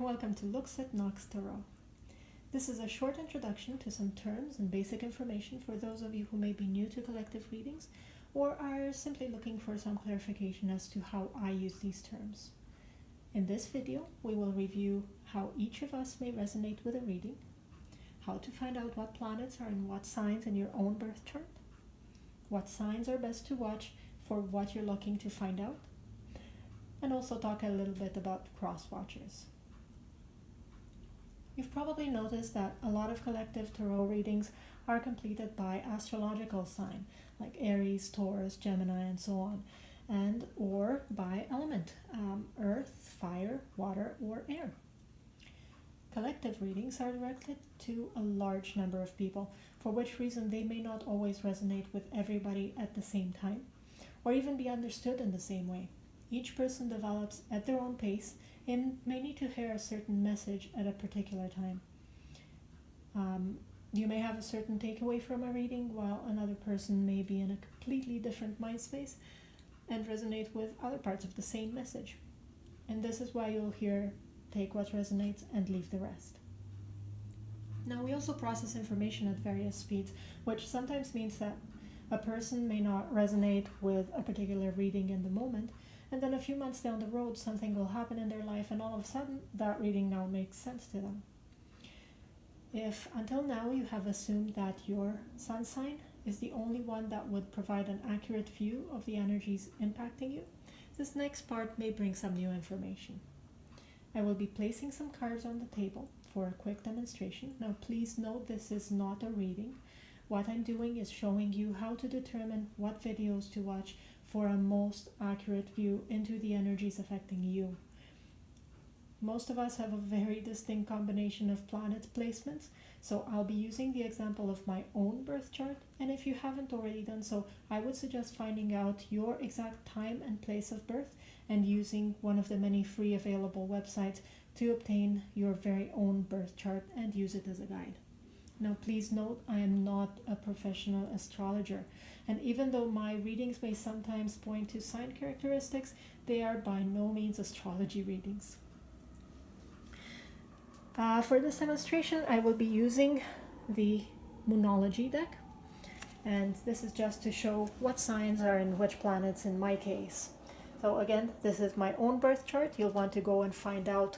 welcome to Looks at Nox Tarot. This is a short introduction to some terms and basic information for those of you who may be new to collective readings or are simply looking for some clarification as to how I use these terms. In this video, we will review how each of us may resonate with a reading, how to find out what planets are in what signs in your own birth chart, what signs are best to watch for what you're looking to find out, and also talk a little bit about cross watchers. You've probably noticed that a lot of collective tarot readings are completed by astrological sign, like Aries, Taurus, Gemini, and so on, and or by element, earth, fire, water, or air. Collective readings are directed to a large number of people, for which reason they may not always resonate with everybody at the same time, or even be understood in the same way. Each person develops at their own pace and may need to hear a certain message at a particular time. You may have a certain takeaway from a reading, while another person may be in a completely different mind space and resonate with other parts of the same message. And this is why you'll hear take what resonates and leave the rest. Now, we also process information at various speeds, which sometimes means that a person may not resonate with a particular reading in the moment, and then a few months down the road something will happen in their life and all of a sudden that reading now makes sense to them. If until now you have assumed that your sun sign is the only one that would provide an accurate view of the energies impacting you, this next part may bring some new information. I will be placing some cards on the table for a quick demonstration. Now please note this is not a reading. What I'm doing is showing you how to determine what videos to watch for a most accurate view into the energies affecting you. Most of us have a very distinct combination of planet placements, so I'll be using the example of my own birth chart, and if you haven't already done so, I would suggest finding out your exact time and place of birth and using one of the many free available websites to obtain your very own birth chart and use it as a guide. Now please note, I am not a professional astrologer, and even though my readings may sometimes point to sign characteristics, they are by no means astrology readings. For this demonstration, I will be using the Moonology deck, and this is just to show what signs are in which planets in my case. So again, this is my own birth chart. You'll want to go and find out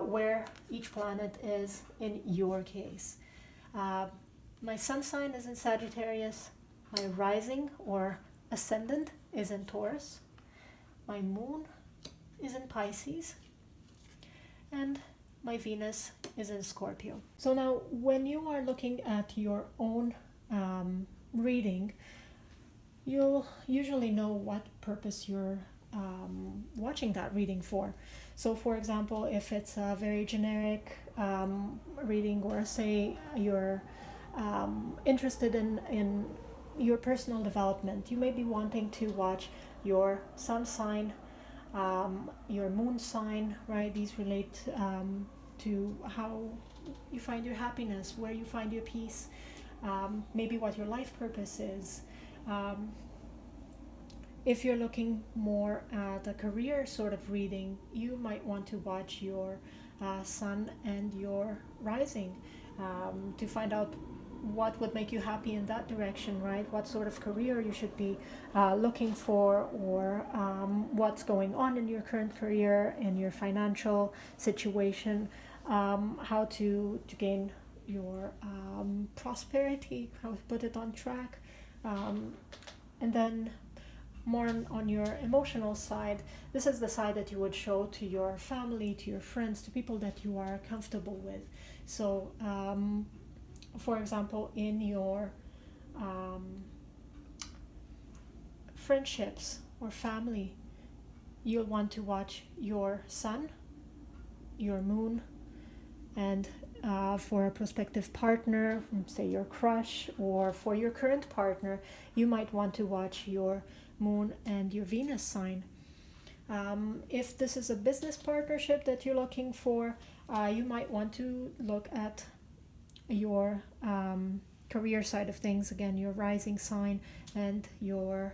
where each planet is in your case. My sun sign is in Sagittarius, my rising or ascendant is in Taurus, my moon is in Pisces, and my Venus is in Scorpio. So now when you are looking at your own reading, you'll usually know what purpose you're watching that reading for. So for example, if it's a very generic reading, or say you're interested in your personal development, you may be wanting to watch your sun sign, your moon sign, right? These relate to how you find your happiness, where you find your peace, maybe what your life purpose is. If you're looking more at a career sort of reading, you might want to watch your sun and your rising to find out what would make you happy in that direction, right? What sort of career you should be looking for, or what's going on in your current career, in your financial situation, how to gain your prosperity, how to put it on track, and then more on your emotional side. This is the side that you would show to your family, to your friends, to people that you are comfortable with. So for example, in your friendships or family, you'll want to watch your sun, your moon, and for a prospective partner, say your crush, or for your current partner, you might want to watch your moon and your Venus sign. If this is a business partnership that you're looking for, you might want to look at your career side of things, again your rising sign and your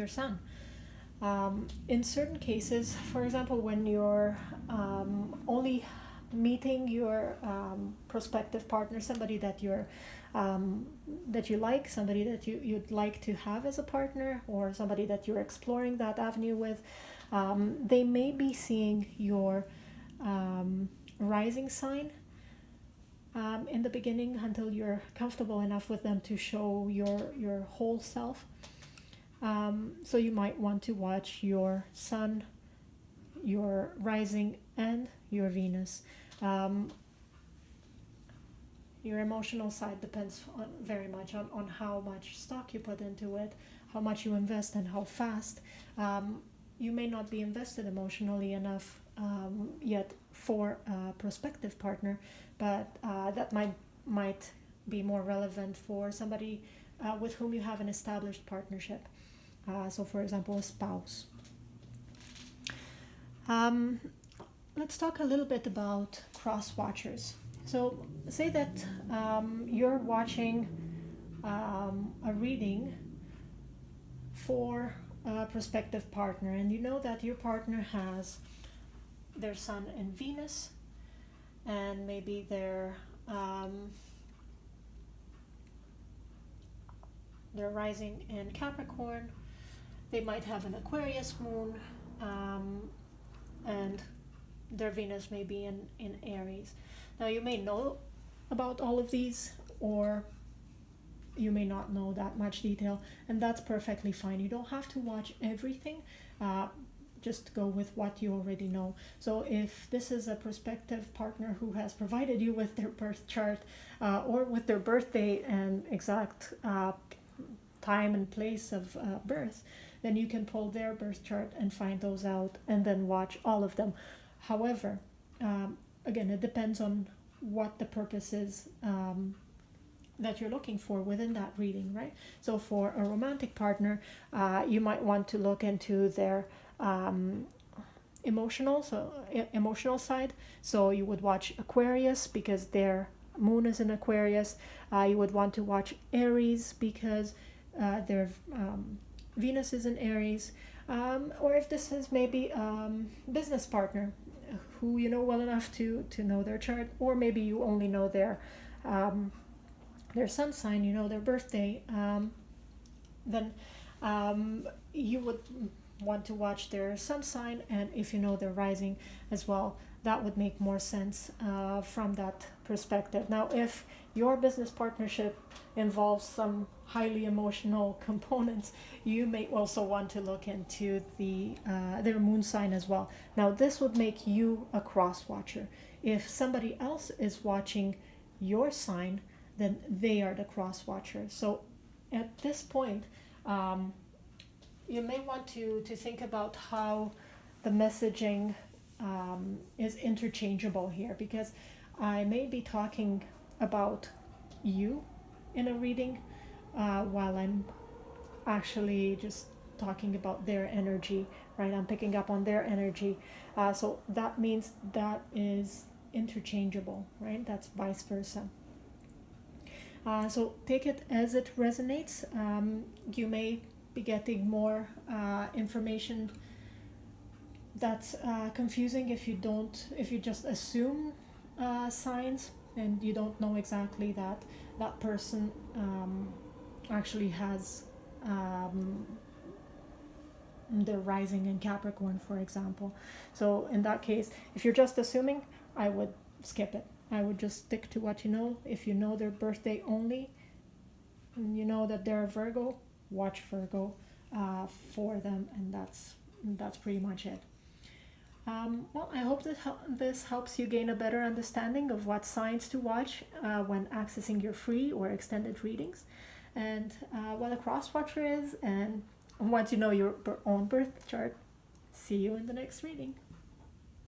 sun. In certain cases, for example, when you're only meeting your prospective partner, somebody that you like, somebody that you'd like to have as a partner, or somebody that you're exploring that avenue with, they may be seeing your rising sign in the beginning until you're comfortable enough with them to show your whole self. So you might want to watch your sun, your rising, and your Venus. Your emotional side depends very much on how much stock you put into it, how much you invest, and how fast. You may not be invested emotionally enough yet for a prospective partner, but that might be more relevant for somebody with whom you have an established partnership. So, for example, a spouse. Let's talk a little bit about cross watchers. So, say that you're watching a reading for a prospective partner, and you know that your partner has their sun in Venus, and maybe their rising in Capricorn. They might have an Aquarius moon, and their Venus may be in Aries. Now, you may know about all of these, or you may not know that much detail, and that's perfectly fine. You don't have to watch everything. Just go with what you already know. So if this is a prospective partner who has provided you with their birth chart, or with their birthday and exact time and place of birth, then you can pull their birth chart and find those out and then watch all of them. However, again, it depends on what the purpose is that you're looking for within that reading, right? So for a romantic partner, you might want to look into their emotional side. So you would watch Aquarius because their moon is in Aquarius. You would want to watch Aries because their Venus is in Aries. Or if this is maybe business partner who you know well enough to know their chart, or maybe you only know their sun sign, you know their birthday, then you would want to watch their sun sign, and if you know their rising as well, that would make more sense from that perspective. Now, if your business partnership involves some highly emotional components, you may also want to look into their moon sign as well. Now, this would make you a cross watcher. If somebody else is watching your sign, then they are the cross watcher. So at this point, you may want to think about how the messaging is interchangeable here, because I may be talking about you in a reading while I'm actually just talking about their energy, right? I'm picking up on their energy. So that means that is interchangeable, right? That's vice versa. So take it as it resonates. You may be getting more information that's confusing if you just assume signs and you don't know exactly that person actually has their rising in Capricorn, for example. So in that case, if you're just assuming, I would skip it. I would just stick to what you know. If you know their birthday only, and you know that they're a Virgo, watch Virgo for them, and that's pretty much it. Well, I hope that this helps you gain a better understanding of what signs to watch when accessing your free or extended readings, and what a cross watcher is, and once you know your own birth chart. See you in the next reading.